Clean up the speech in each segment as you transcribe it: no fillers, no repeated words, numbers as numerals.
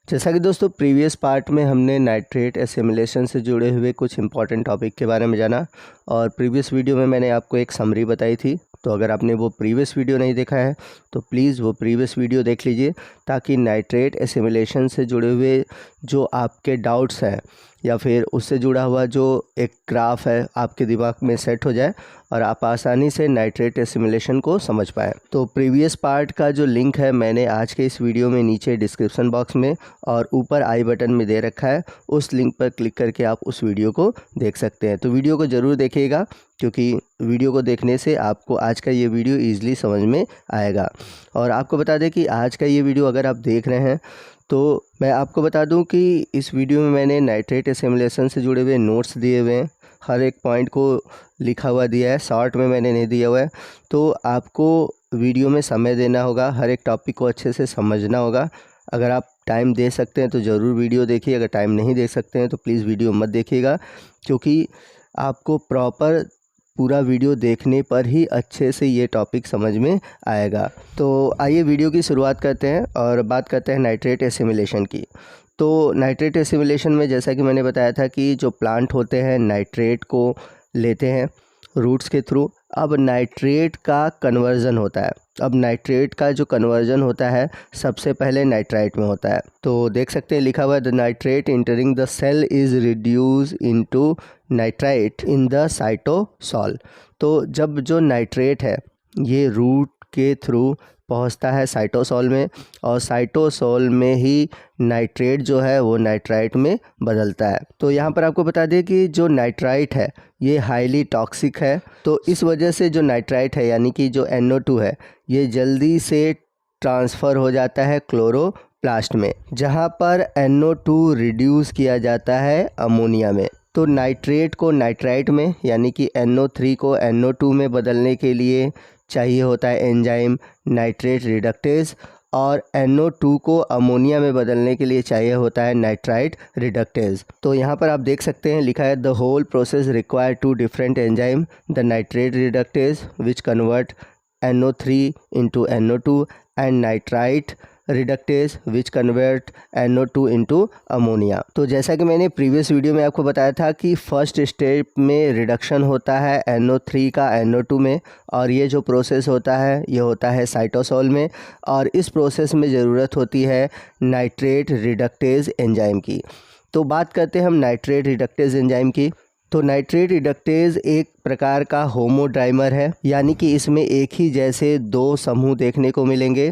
जैसा कि दोस्तों प्रीवियस पार्ट में हमने नाइट्रेट एसिमिलेशन से जुड़े हुए कुछ इंपॉर्टेंट टॉपिक के बारे में जाना और प्रीवियस वीडियो में मैंने आपको एक समरी बताई थी। तो अगर आपने वो प्रीवियस वीडियो नहीं देखा है तो प्लीज़ वो प्रीवियस वीडियो देख लीजिए, ताकि नाइट्रेट एसिमिलेशन से जुड़े हुए जो आपके डाउट्स हैं या फिर उससे जुड़ा हुआ जो एक ग्राफ है आपके दिमाग में सेट हो जाए और आप आसानी से नाइट्रेट एसिमिलेशन को समझ पाएँ। तो प्रीवियस पार्ट का जो लिंक है मैंने आज के इस वीडियो में नीचे डिस्क्रिप्शन बॉक्स में और ऊपर आई बटन में दे रखा है, उस लिंक पर क्लिक करके आप उस वीडियो को देख सकते हैं। तो वीडियो को ज़रूर देखिएगा, क्योंकि वीडियो को देखने से आपको आज का ये वीडियो ईजिली समझ में आएगा। और आपको बता दें कि आज का ये वीडियो अगर आप देख रहे हैं तो मैं आपको बता दूं कि इस वीडियो में मैंने नाइट्रेट एसिमिलेशन से जुड़े हुए नोट्स दिए हुए हैं, हर एक पॉइंट को लिखा हुआ दिया है, शॉर्ट में मैंने नहीं दिया हुआ है। तो आपको वीडियो में समय देना होगा, हर एक टॉपिक को अच्छे से समझना होगा। अगर आप टाइम दे सकते हैं तो ज़रूर वीडियो देखिए, अगर टाइम नहीं दे सकते हैं तो प्लीज़ वीडियो मत देखिएगा, क्योंकि आपको प्रॉपर पूरा वीडियो देखने पर ही अच्छे से ये टॉपिक समझ में आएगा। तो आइए वीडियो की शुरुआत करते हैं और बात करते हैं नाइट्रेट एसिमिलेशन की। तो नाइट्रेट एसिमिलेशन में जैसा कि मैंने बताया था कि जो प्लांट होते हैं नाइट्रेट को लेते हैं रूट्स के थ्रू। अब नाइट्रेट का कन्वर्जन होता है। अब नाइट्रेट का जो कन्वर्जन होता है सबसे पहले नाइट्राइट में होता है। तो देख सकते हैं लिखा हुआ है, the nitrate entering the cell is reduce into nitrite in the cytosol. तो जब जो नाइट्रेट है ये रूट के थ्रू पहुंचता है साइटोसॉल में, और साइटोसॉल में ही नाइट्रेट जो है वो नाइट्राइट में बदलता है। तो यहाँ पर आपको बता दें कि जो नाइट्राइट है ये हाईली टॉक्सिक है। तो इस वजह से जो नाइट्राइट है यानी कि जो NO2 है ये जल्दी से ट्रांसफ़र हो जाता है क्लोरोप्लास्ट में, जहाँ पर NO2 रिड्यूस किया जाता है अमोनिया में। तो नाइट्रेट को नाइट्राइट में यानी कि NO3 को NO2 में बदलने के लिए चाहिए होता है एंजाइम नाइट्रेट रिडक्टेज, और NO2 को अमोनिया में बदलने के लिए चाहिए होता है नाइट्राइट रिडक्टेज। तो यहाँ पर आप देख सकते हैं लिखा है, the whole process require two different enzyme, the nitrate reductase which convert NO3 into NO2 and nitrite reductase which convert NO2 into ammonia. तो जैसा कि मैंने प्रीवियस वीडियो में आपको बताया था कि फर्स्ट स्टेप में रिडक्शन होता है NO3 का NO2 में, और ये जो प्रोसेस होता है ये होता है साइटोसॉल में, और इस प्रोसेस में ज़रूरत होती है नाइट्रेट रिडक्टेज एंजाइम की। तो बात करते हैं हम नाइट्रेट रिडक्टेज एंजाइम की। तो नाइट्रेट रिडक्टेज एक प्रकार का होमोडाइमर है, यानी कि इसमें एक ही जैसे दो समूह देखने को मिलेंगे।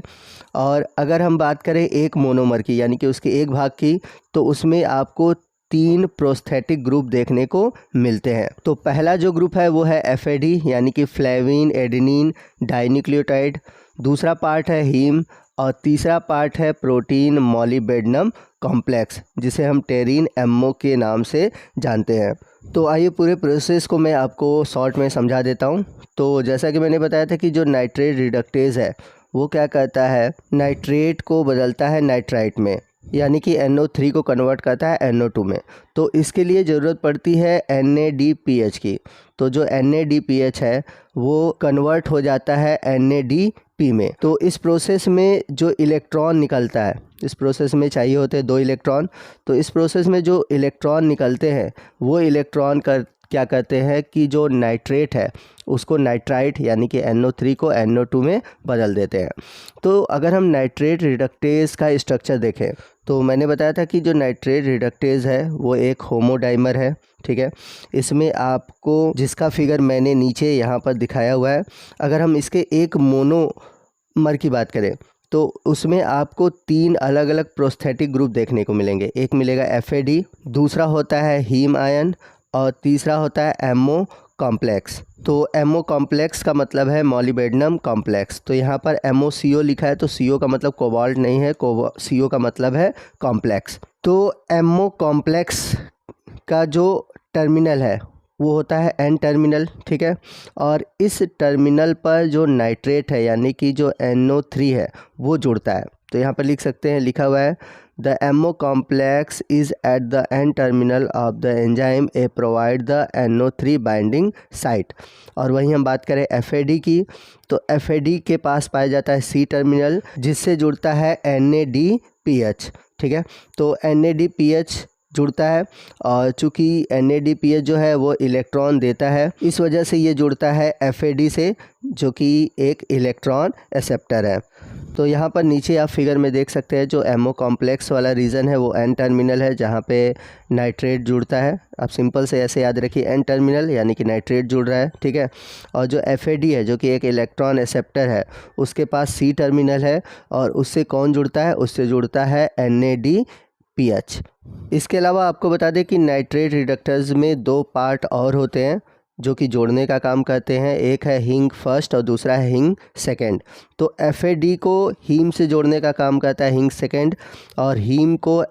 और अगर हम बात करें एक मोनोमर की यानी कि उसके एक भाग की, तो उसमें आपको 3 प्रोस्थेटिक ग्रुप देखने को मिलते हैं। तो पहला जो ग्रुप है वो है FAD यानी कि फ्लेविन एडेनिन डाइन्यूक्लियोटाइड, दूसरा पार्ट है हीम, और तीसरा पार्ट है प्रोटीन मॉलिबेडनम कॉम्प्लेक्स, जिसे हम टेरिन MO के नाम से जानते हैं। तो आइए पूरे प्रोसेस को मैं आपको शॉर्ट में समझा देता हूँ। तो जैसा कि मैंने बताया था कि जो नाइट्रेट रिडक्टेज है वो क्या करता है, नाइट्रेट को बदलता है नाइट्राइट में, यानी कि NO3 को कन्वर्ट करता है NO2 में। तो इसके लिए ज़रूरत पड़ती है NADPH की। तो जो NADPH है वो कन्वर्ट हो जाता है NADP में। तो इस प्रोसेस में जो इलेक्ट्रॉन निकलता है, इस प्रोसेस में चाहिए होते हैं 2 इलेक्ट्रॉन। तो इस प्रोसेस में जो इलेक्ट्रॉन निकलते हैं वो इलेक्ट्रॉन क्या करते हैं कि जो नाइट्रेट है उसको नाइट्राइट यानी कि NO3 को NO2 में बदल देते हैं। तो अगर हम नाइट्रेट रिडक्टेज का स्ट्रक्चर देखें तो मैंने बताया था कि जो नाइट्रेट रिडक्टेज है वो एक होमोडाइमर है, ठीक है। इसमें आपको जिसका फिगर मैंने नीचे यहाँ पर दिखाया हुआ है, अगर हम इसके एक मोनोमर की बात करें तो उसमें आपको 3 अलग अलग प्रोस्थेटिक ग्रुप देखने को मिलेंगे। एक मिलेगा FAD, दूसरा होता है हीम आयन, और तीसरा होता है MO कॉम्प्लेक्स। तो MO कॉम्प्लेक्स का मतलब है मॉलिबेडनम कॉम्प्लेक्स। तो यहाँ पर MOCO लिखा है, तो CO का मतलब कोबाल्ट नहीं है, CO का मतलब है कॉम्प्लेक्स। तो MO कॉम्प्लेक्स का जो टर्मिनल है वो होता है N टर्मिनल, ठीक है। और इस टर्मिनल पर जो नाइट्रेट है यानी कि जो NO3 है वो जुड़ता है। तो यहाँ पर लिख सकते हैं, लिखा हुआ है, the MO complex is at the N terminal of the enzyme A provide the NO3 binding site। और वहीं हम बात करें FAD की, तो FAD के पास पाया जाता है C टर्मिनल, जिससे जुड़ता है NADPH। ठीक है। तो NADPH जुड़ता है और चूँकि NADPH जो है वो इलेक्ट्रॉन देता है, इस वजह से ये जुड़ता है FAD से, जो कि एक इलेक्ट्रॉन एक्सेप्टर है। तो यहाँ पर नीचे आप फिगर में देख सकते हैं जो एमओ कॉम्प्लेक्स वाला रीजन है वो N टर्मिनल है, जहाँ पे नाइट्रेट जुड़ता है। आप सिंपल से ऐसे याद रखिए, N टर्मिनल यानी कि नाइट्रेट जुड़ रहा है, ठीक है। और जो FAD है जो कि एक इलेक्ट्रॉन एक्सेप्टर है, उसके पास C टर्मिनल है और उससे कौन जुड़ता है, उससे जुड़ता है NADPH। इसके अलावा आपको बता दें कि नाइट्रेट रिडक्टर्स में दो पार्ट और होते हैं जो कि जोड़ने का काम करते हैं। एक है हिंग फर्स्ट और दूसरा है हिंग सेकंड। तो FAD को हीम से जोड़ने का काम करता है हिंग सेकंड, और हीम को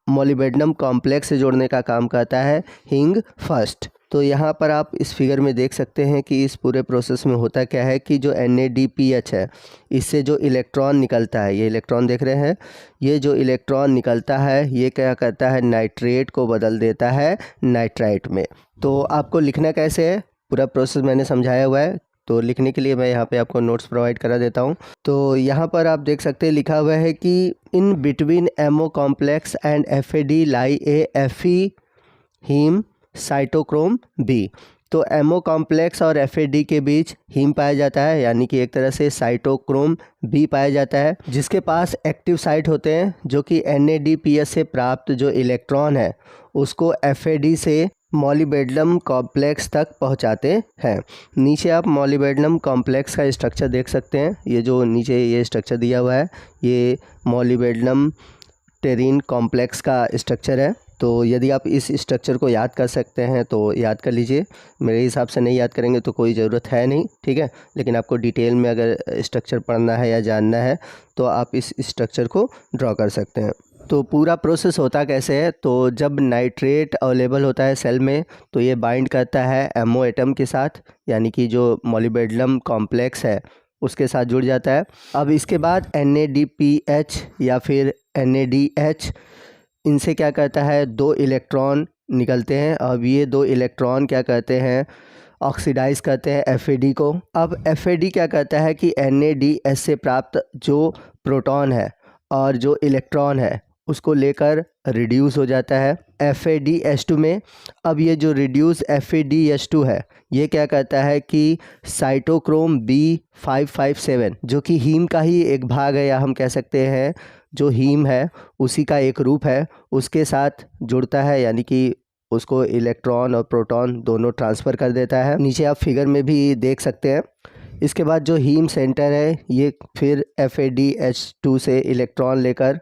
मोलिबेडनम कॉम्प्लेक्स से जोड़ने का काम करता है हिंग फर्स्ट। तो यहाँ पर आप इस फिगर में देख सकते हैं कि इस पूरे प्रोसेस में होता क्या है कि जो NADPH है, इससे जो इलेक्ट्रॉन निकलता है, ये इलेक्ट्रॉन देख रहे हैं, ये जो इलेक्ट्रॉन निकलता है ये क्या करता है, नाइट्रेट को बदल देता है नाइट्राइट में। तो आपको लिखना कैसे है, पूरा प्रोसेस मैंने समझाया हुआ है। तो लिखने के लिए मैं यहाँ पे आपको नोट्स प्रोवाइड करा देता हूँ। तो यहाँ पर आप देख सकते हैं लिखा हुआ है कि in between MO complex and FAD lie a Fe heme cytochrome B. तो एमओ कॉम्प्लेक्स और FAD के बीच हीम पाया जाता है, यानी कि एक तरह से साइटोक्रोम बी पाया जाता है, जिसके पास एक्टिव साइट होते हैं जो कि NADPH से प्राप्त जो इलेक्ट्रॉन है उसको FAD से मॉलिबेडनम कॉम्प्लेक्स तक पहुंचाते हैं। नीचे आप मॉलिबेडनम कॉम्प्लेक्स का स्ट्रक्चर देख सकते हैं। ये जो नीचे ये स्ट्रक्चर दिया हुआ है ये मॉलिबेडनम टेरिन कॉम्प्लेक्स का स्ट्रक्चर है। तो यदि आप इस स्ट्रक्चर को याद कर सकते हैं तो याद कर लीजिए, मेरे हिसाब से नहीं याद करेंगे तो कोई ज़रूरत है नहीं, ठीक है। लेकिन आपको डिटेल में अगर स्ट्रक्चर पढ़ना है या जानना है तो आप इस स्ट्रक्चर को ड्रॉ कर सकते हैं। तो पूरा प्रोसेस होता कैसे है, तो जब नाइट्रेट अवेलेबल होता है सेल में तो ये बाइंड करता है एमओ एटम के साथ, यानी कि जो मॉलिबेडनम कॉम्प्लेक्स है उसके साथ जुड़ जाता है। अब इसके बाद NADPH या फिर NADH, इनसे क्या करता है, दो इलेक्ट्रॉन निकलते हैं। अब ये दो इलेक्ट्रॉन क्या करते हैं, ऑक्सीडाइज करते हैं FAD को। अब FAD क्या करता है कि NADH से प्राप्त जो प्रोटॉन है और जो इलेक्ट्रॉन है उसको लेकर रिड्यूस हो जाता है FADH2 में। अब ये जो रिड्यूस FADH2 है ये क्या करता है कि साइटोक्रोम B557 जो कि हीम का ही एक भाग है, या हम कह सकते हैं जो हीम है उसी का एक रूप है, उसके साथ जुड़ता है, यानी कि उसको इलेक्ट्रॉन और प्रोटॉन दोनों ट्रांसफ़र कर देता है। नीचे आप फिगर में भी देख सकते हैं। इसके बाद जो हीम सेंटर है ये फिर FADH2 से इलेक्ट्रॉन लेकर,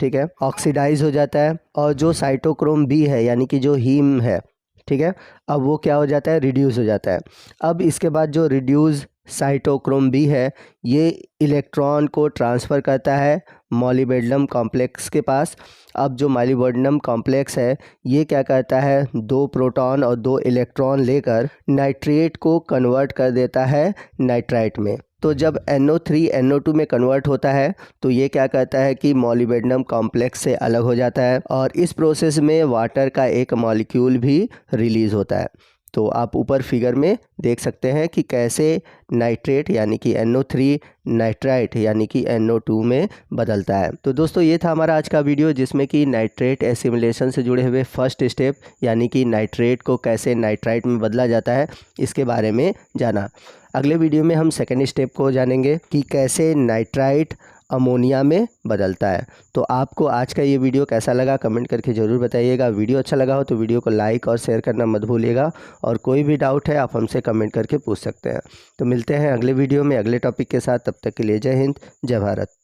ठीक है, ऑक्सीडाइज हो जाता है। और जो साइटोक्रोम B है यानी कि जो हीम है, ठीक है, अब वो क्या हो जाता है, रिड्यूस हो जाता है। अब इसके बाद जो रिड्यूस साइटोक्रोम B है ये इलेक्ट्रॉन को ट्रांसफ़र करता है मॉलिबेडनम कॉम्प्लेक्स के पास। अब जो मॉलिबेडनम कॉम्प्लेक्स है ये क्या करता है, दो प्रोटॉन और दो इलेक्ट्रॉन लेकर नाइट्रेट को कन्वर्ट कर देता है नाइट्राइट में। तो जब NO3 NO2 में कन्वर्ट होता है तो ये क्या करता है कि मॉलिबेडनम कॉम्प्लेक्स से अलग हो जाता है, और इस प्रोसेस में वाटर का एक मॉलिक्यूल भी रिलीज़ होता है। तो आप ऊपर फिगर में देख सकते हैं कि कैसे नाइट्रेट यानी कि NO3 नाइट्राइट यानी कि NO2 में बदलता है। तो दोस्तों ये था हमारा आज का वीडियो जिसमें कि नाइट्रेट एसिमिलेशन से जुड़े हुए फर्स्ट स्टेप यानी कि नाइट्रेट को कैसे नाइट्राइट में बदला जाता है इसके बारे में जाना। अगले वीडियो में हम सेकेंड स्टेप को जानेंगे कि कैसे नाइट्राइट अमोनिया में बदलता है। तो आपको आज का ये वीडियो कैसा लगा कमेंट करके ज़रूर बताइएगा। वीडियो अच्छा लगा हो तो वीडियो को लाइक और शेयर करना मत भूलिएगा, और कोई भी डाउट है आप हमसे कमेंट करके पूछ सकते हैं। तो मिलते हैं अगले वीडियो में अगले टॉपिक के साथ, तब तक के लिए जय हिंद जय भारत।